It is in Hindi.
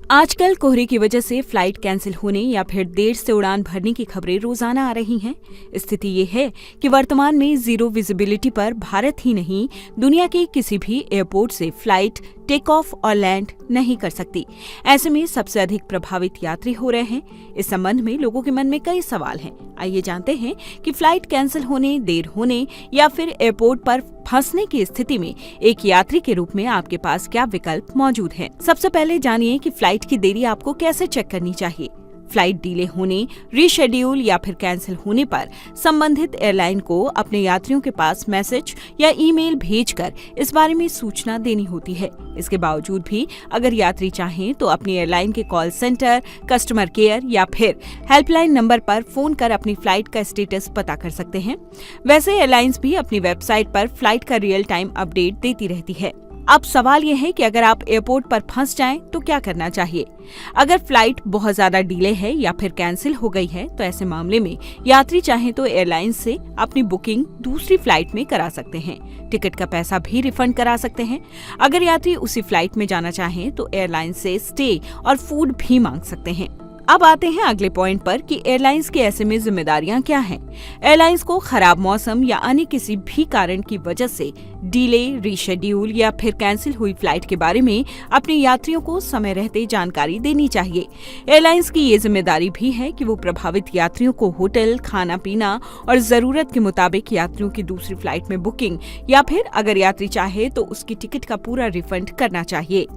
आजकल कोहरे की वजह से फ्लाइट कैंसिल होने या फिर देर से उड़ान भरने की खबरें रोजाना आ रही हैं। स्थिति ये है कि वर्तमान में जीरो विजिबिलिटी पर भारत ही नहीं, दुनिया के किसी भी एयरपोर्ट से फ्लाइट टेक ऑफ और लैंड नहीं कर सकती। ऐसे में सबसे अधिक प्रभावित यात्री हो रहे हैं। इस संबंध में लोगों के मन में कई सवाल हैं। आइए जानते हैं कि फ्लाइट कैंसिल होने, देर होने या फिर एयरपोर्ट पर फंसने की स्थिति में एक यात्री के रूप में आपके पास क्या विकल्प मौजूद हैं। सबसे पहले जानिए कि फ्लाइट की देरी आपको कैसे चेक करनी चाहिए। फ्लाइट डिले होने, रीशेड्यूल या फिर कैंसिल होने पर संबंधित एयरलाइन को अपने यात्रियों के पास मैसेज या ईमेल भेजकर इस बारे में सूचना देनी होती है। इसके बावजूद भी अगर यात्री चाहें तो अपनी एयरलाइन के कॉल सेंटर, कस्टमर केयर या फिर हेल्पलाइन नंबर पर फोन कर अपनी फ्लाइट का स्टेटस पता कर सकते हैं। वैसे एयरलाइंस भी अपनी वेबसाइट पर फ्लाइट का रियल टाइम अपडेट देती रहती है। अब सवाल यह है कि अगर आप एयरपोर्ट पर फंस जाएं तो क्या करना चाहिए। अगर फ्लाइट बहुत ज्यादा डिले है या फिर कैंसिल हो गई है तो ऐसे मामले में यात्री चाहें तो एयरलाइन से अपनी बुकिंग दूसरी फ्लाइट में करा सकते हैं। टिकट का पैसा भी रिफंड करा सकते हैं। अगर यात्री उसी फ्लाइट में जाना चाहें तो एयरलाइन से स्टे और फूड भी मांग सकते हैं। अब आते हैं अगले पॉइंट पर कि एयरलाइंस की ऐसे में जिम्मेदारियां क्या हैं। एयरलाइंस को खराब मौसम या अन्य किसी भी कारण की वजह से डिले, रीशेड्यूल या फिर कैंसिल हुई फ्लाइट के बारे में अपने यात्रियों को समय रहते जानकारी देनी चाहिए। एयरलाइंस की ये जिम्मेदारी भी है कि वो प्रभावित यात्रियों को होटल, खाना पीना और जरूरत के मुताबिक यात्रियों की दूसरी फ्लाइट में बुकिंग या फिर अगर यात्री चाहे तो उसकी टिकट का पूरा रिफंड करना चाहिए।